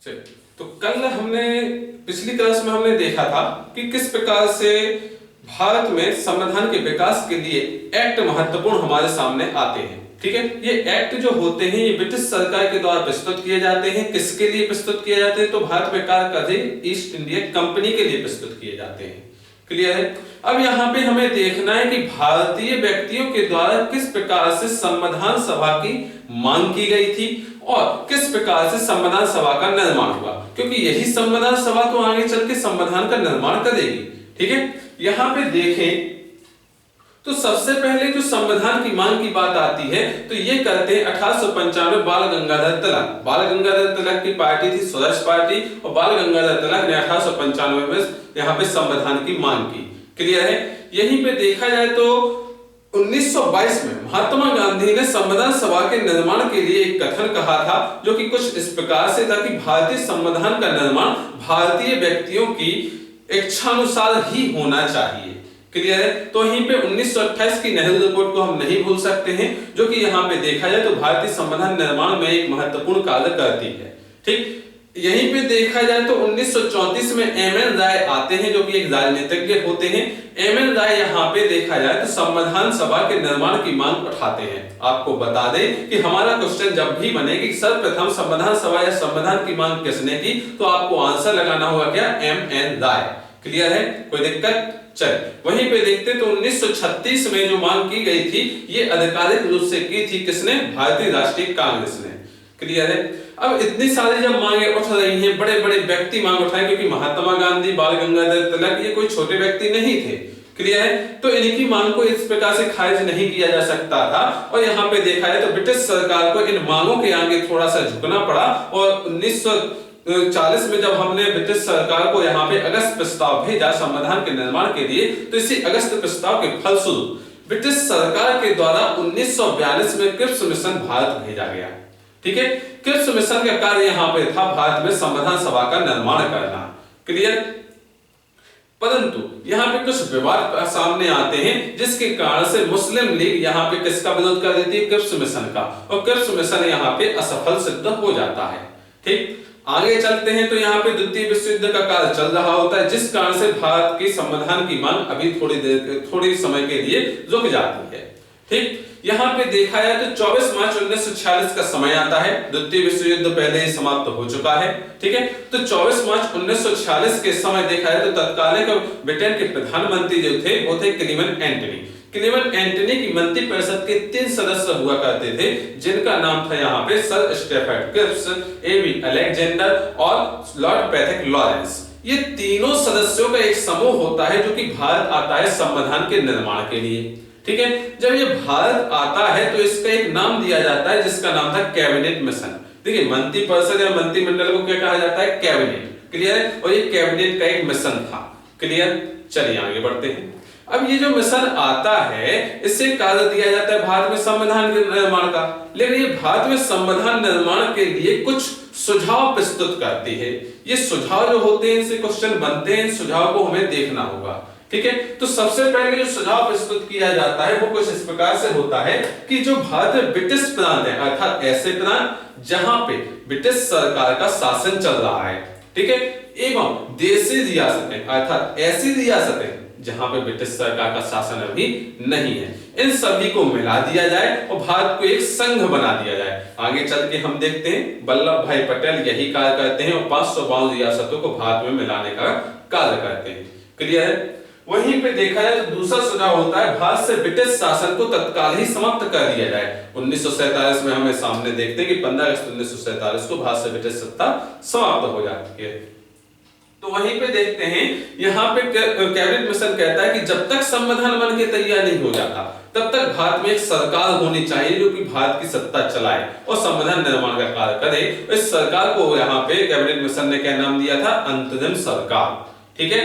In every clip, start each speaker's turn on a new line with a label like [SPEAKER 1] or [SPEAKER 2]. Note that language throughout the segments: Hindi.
[SPEAKER 1] तो कल हमने पिछली क्लास में हमने देखा था कि किस प्रकार से भारत में संविधान के विकास के लिए एक्ट महत्वपूर्ण हमारे सामने आते हैं। ठीक है, ये एक्ट जो होते हैं ये ब्रिटिश सरकार के द्वारा प्रस्तुत किए जाते हैं। किसके लिए प्रस्तुत किए जाते हैं? तो भारत में कार्य कर रही ईस्ट इंडिया कंपनी के लिए प्रस्तुत किए जाते हैं। क्लियर है? अब यहाँ पे हमें देखना है कि भारतीय व्यक्तियों के द्वारा किस प्रकार से संविधान सभा की मांग की गई थी और किस प्रकार से संविधान सभा का निर्माण हुआ, क्योंकि यही संविधान सभा तो आगे चल के संविधान का निर्माण करेगी। ठीक है, यहाँ पे देखें तो सबसे पहले जो संविधान की मांग की बात आती है तो ये करते हैं 1895 बाल गंगाधर तिलक। बाल गंगाधर तिलक की पार्टी थी स्वराज पार्टी और बाल गंगाधर तिलक ने 1895 में यहाँ पे संविधान की मांग की। क्लियर है? यहीं पे देखा जाए तो 1922 में महात्मा गांधी ने संविधान सभा के निर्माण के लिए एक कथन कहा था जो कि कुछ इस प्रकार से था कि भारतीय संविधान का निर्माण भारतीय व्यक्तियों की इच्छानुसार ही होना चाहिए। क्लियर है? तो यहीं पे 1928 की नेहरू रिपोर्ट को हम नहीं भूल सकते हैं, जो कि यहाँ पे देखा जाए तो भारतीय संविधान निर्माण में एक महत्वपूर्ण कार्य करती है। ठीक, यहीं पे देखा जाए तो 1934 में एम.एन. राय आते हैं जो कि एक राजनीतिज्ञ होते हैं। एम.एन. राय यहाँ पे देखा जाए तो संविधान सभा के निर्माण की मांग उठाते हैं। आपको बता दें कि हमारा क्वेश्चन जब भी बने कि सर्वप्रथम संविधान सभा या संविधान की मांग किसने की, तो आपको आंसर लगाना होगा क्या? एम.एन. राय। क्लियर है? कोई दिक्कत? चल वहीं पे देखते तो 1936 में जो मांग की गई थी ये आधिकारिक रूप से की थी किसने? भारतीय राष्ट्रीय कांग्रेस ने। क्लियर है? अब इतनी सारी जब मांगे उठ रही हैं, बड़े बड़े व्यक्ति मांग उठाए, क्योंकि महात्मा गांधी, बाल गंगाधर तिलक ये कोई छोटे व्यक्ति नहीं थे। क्लियर है? तो इनकी मांग को इस प्रकार से खारिज नहीं किया जा सकता था और यहाँ पे देखा जाए तो ब्रिटिश सरकार को इन मांगों के आगे थोड़ा सा झुकना पड़ा और 1940 में जब हमने ब्रिटिश सरकार को यहाँ पे अगस्त प्रस्ताव भेजा संविधान के निर्माण के लिए, तो इसी अगस्त प्रस्ताव के फलस्वरूप ब्रिटिश सरकार के द्वारा 1942 में क्रिप्स मिशन भारत भेजा गया। ठीक है, क्रिप्स मिशन का कार्य यहाँ पे था भारत में संविधान सभा का निर्माण करना। क्लियर? परंतु यहाँ पे कुछ विवाद सामने आते हैं जिसके कारण से मुस्लिम लीग यहाँ पे किसका विरोध कर देती है? क्रिप्स मिशन का, और क्रिप्स मिशन यहाँ पे असफल सिद्ध हो जाता है। ठीक, आगे चलते हैं तो यहाँ पे द्वितीय विश्व युद्ध का कार्य चल रहा होता है, जिस कारण से भारत की संविधान की मांग अभी थोड़ी समय के लिए रुक जाती है। ठीक, यहाँ पे देखा जाए तो 24 मार्च 1946 का समय आता है। द्वितीय विश्व युद्ध पहले ही समाप्त हो चुका है। ठीक है, तो 24 मार्च 1946 के समय देखा जाए तो तत्कालीन ब्रिटेन के प्रधानमंत्री जो थे वो थे क्लीमेंट एंटनी। क्लीमेंट एंटनी की मंत्री परिषद के 3 सदस्य हुआ करते थे, जिनका नाम था यहाँ पे sir Stafford Cripps, A B. Alexander और लॉर्ड पैट्रिक लॉरेंस। ये तीनों सदस्यों का एक समूह होता है जो कि भारत आता है संविधान के निर्माण के लिए। ठीक है, जब ये भारत आता है तो इसका एक नाम दिया जाता है जिसका नाम था कैबिनेट मिशन। देखिए, मंत्री परिषद या मंत्रिमंडल को क्या कहा जाता है? कैबिनेट। क्लियर है? और ये कैबिनेट का एक मिशन था। क्लियर? चलिए आगे बढ़ते हैं। अब ये जो मिशन आता है इससे कार्य दिया जाता है भारत में संविधान के निर्माण का, लेकिन ये भारत में संविधान निर्माण के लिए कुछ सुझाव प्रस्तुत करती है। ये सुझाव जो होते हैं इनसे क्वेश्चन बनते हैं, सुझाव को हमें देखना होगा। ठीक है, तो सबसे पहले जो सुझाव प्रस्तुत किया जाता है वो कुछ इस प्रकार से होता है कि जो भारत में ब्रिटिश प्रांत है, अर्थात ऐसे प्रांत जहां पे ब्रिटिश सरकार का शासन चल रहा है, ठीक है, एवं देशी रियासतें अर्थात ऐसी रियासतें जहां पे ब्रिटिश सरकार का शासन अभी नहीं है, इन सभी को मिला दिया जाए और भारत को एक संघ बना दिया जाए। आगे चल के हम देखते हैं वल्लभ भाई पटेल यही कार्य करते हैं और 552 रियासतों को भारत में मिलाने का कार्य करते हैं। क्लियर है? वहीं पे देखा जाए तो दूसरा सुझाव होता है भारत से ब्रिटिश शासन को तत्काल ही समाप्त कर दिया जाए। 1947 में हमें सामने देखते हैं कि 15 अगस्त 1947 को भारत से ब्रिटिश सत्ता समाप्त हो जाती है। तो वहीं पे देखते हैं यहाँ पे कैबिनेट मिशन कहता है कि जब तक संविधान बन के तैयार नहीं हो जाता तब तक भारत में एक सरकार होनी चाहिए जो कि भारत की सत्ता चलाए और संविधान निर्माण का कार्य करे। इस सरकार को यहाँ पे कैबिनेट मिशन ने क्या नाम दिया था? अंतरिम सरकार। ठीक है,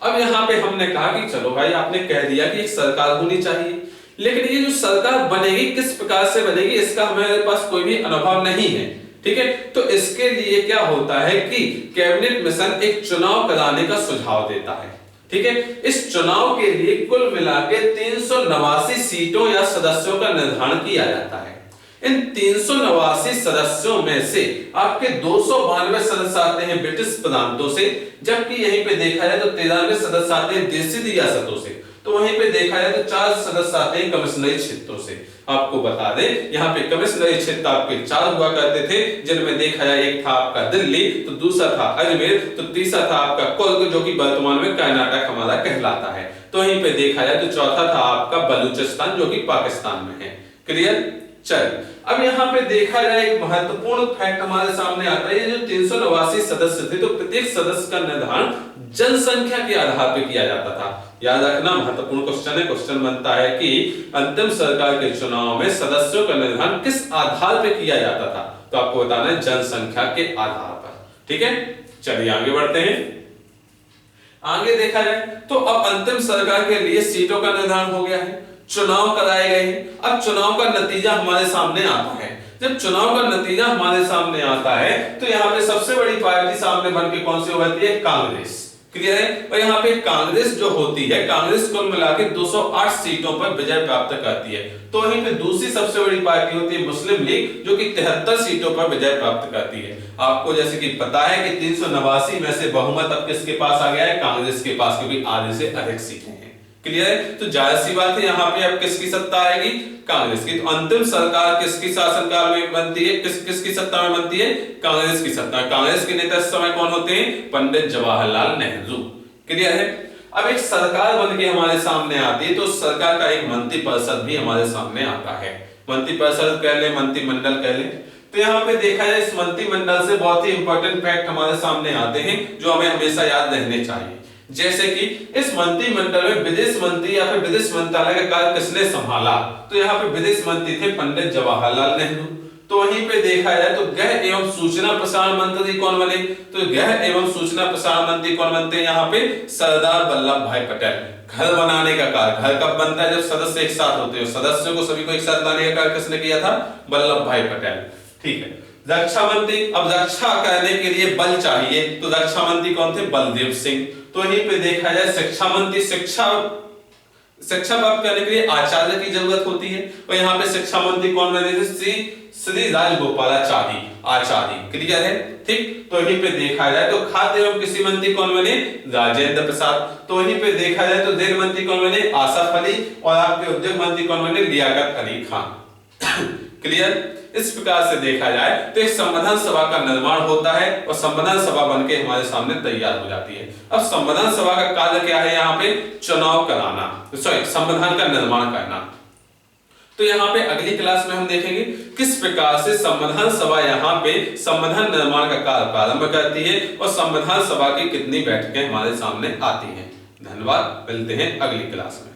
[SPEAKER 1] अब यहाँ पे हमने कहा कि चलो भाई आपने कह दिया कि एक सरकार होनी चाहिए, लेकिन ये जो सरकार बनेगी किस प्रकार से बनेगी इसका हमारे पास कोई भी अनुभव नहीं है। ठीक है, तो इसके लिए क्या होता है कि कैबिनेट मिशन एक चुनाव कराने का सुझाव देता है। ठीक है, इस चुनाव के लिए कुल मिला के 389 सीटों या सदस्यों का निर्धारण किया जाता है। इन 389 सदस्यों में से आपके 292 सदस्य आते हैं ब्रिटिश प्रांतों से, जबकि यहीं पे देखा जाए तो 93 सदस्य आते हैं देशी रियासतों से, तो वहीं पे देखा जाए तो 4 सदस्य आते हैं कमिश्नरी क्षेत्रों से। आपको बता दें यहाँ पे कमिश्नरी क्षेत्र आपके 4 हुआ करते थे, जिनमें देखा जाए एक था आपका दिल्ली, तो दूसरा था अजमेर, तो तीसरा था आपका कुल्ग जो कि वर्तमान में कर्नाटक हमारा कहलाता है, तो वहीं पे देखा जाए तो चौथा था आपका बलूचिस्तान जो कि पाकिस्तान में है। क्लियर? चलिए अब यहाँ पे देखा जाए एक महत्वपूर्ण फैक्ट हमारे सामने आता है, जो 389 सदस्य थे तो प्रत्येक सदस्य का निर्धारण जनसंख्या के आधार पर किया जाता था। याद रखना महत्वपूर्ण क्वेश्चन है। क्वेश्चन बनता है कि अंतिम सरकार के चुनाव में सदस्यों का निर्धारण किस आधार पर किया जाता था, तो आपको बताना है जनसंख्या के आधार पर। ठीक है, चलिए आगे बढ़ते हैं। आगे देखा जाए तो अब अंतिम सरकार के लिए सीटों का निर्धारण हो गया है, चुनाव कराए गए हैं। अब चुनाव का नतीजा हमारे सामने आता है। जब चुनाव का नतीजा हमारे सामने आता है तो यहाँ पे सबसे बड़ी पार्टी सामने बन के कौन सी होती है? कांग्रेस। क्लियर है? और यहाँ पे कांग्रेस जो होती है, कांग्रेस कुल मिला के 208 सीटों पर विजय प्राप्त करती है। तो वहीं पे दूसरी सबसे बड़ी पार्टी होती है मुस्लिम लीग, जो कि 73 सीटों पर विजय प्राप्त करती है। आपको जैसे कि पता है कि 389 में से बहुमत अब किसके पास आ गया है? कांग्रेस के पास, क्योंकि आधे से अधिक सीटें हैं। क्लियर है? तो जाहिर सी बात है यहाँ पे अब किसकी सत्ता आएगी? कांग्रेस की। तो अंतिम सरकार किसकी शासनकाल में बनती है? किसकी सत्ता में बनती है? कांग्रेस की सत्ता। कांग्रेस के नेता इस समय कौन होते हैं? पंडित जवाहरलाल नेहरू। क्लियर है? अब एक सरकार बन के हमारे सामने आती है तो सरकार का एक मंत्रिपरिषद भी हमारे सामने आता है। मंत्रिपरिषद कह ले, मंत्रिमंडल कह ले। तो यहाँ पे देखा जाए इस मंत्रिमंडल से बहुत ही इंपॉर्टेंट फैक्ट हमारे सामने आते हैं जो हमें हमेशा याद रहने चाहिए। जैसे कि इस मंत्रिमंडल में विदेश मंत्री या फिर विदेश मंत्रालय का कार्य किसने संभाला? तो यहाँ पे विदेश मंत्री थे पंडित जवाहरलाल नेहरू। तो वहीं पे देखा जाए तो गृह एवं सूचना प्रसारण मंत्री कौन बने? तो गृह एवं सूचना प्रसारण मंत्री कौन बनते हैं यहाँ पे? सरदार वल्लभ भाई पटेल। घर बनाने का कार्य, घर कब बनता है? जब सदस्य एक साथ होते हैं। सदस्यों को सभी को एक साथ लाने का कार्य किसने किया था? वल्लभ भाई पटेल। ठीक है। रक्षा मंत्री, अब रक्षा करने के लिए बल चाहिए, तो रक्षा मंत्री कौन थे? बलदेव सिंह। तो यहीं पे देखा जाए शिक्षा मंत्री, शिक्षा प्राप्त करने के लिए आचार्य की जरूरत होती है, और यहाँ पे शिक्षा मंत्री कौन बने थे? श्री राजगोपालाचारी आचार्य। क्लियर है? ठीक। तो यहीं पे देखा जाए तो खाद्य एवं कृषि मंत्री कौन बने? राजेंद्र प्रसाद। तो यहीं पे देखा जाए तो रेल मंत्री कौन बने? आसफ अली। और आपके उद्योग मंत्री कौन बने? लियाकत अली खान। क्लियर? इस प्रकार से देखा जाए तो एक संविधान सभा का निर्माण होता है और संविधान सभा बनके हमारे सामने तैयार हो जाती है। अब संविधान सभा का कार्य क्या है? यहाँ पे चुनाव कराना, सॉरी संविधान का निर्माण करना। तो यहाँ पे अगली क्लास में हम देखेंगे किस प्रकार से संविधान सभा यहाँ पे संविधान निर्माण का कार्य प्रारंभ करती है और संविधान सभा की कितनी बैठकें हमारे सामने आती हैं। धन्यवाद, मिलते हैं अगली क्लास में।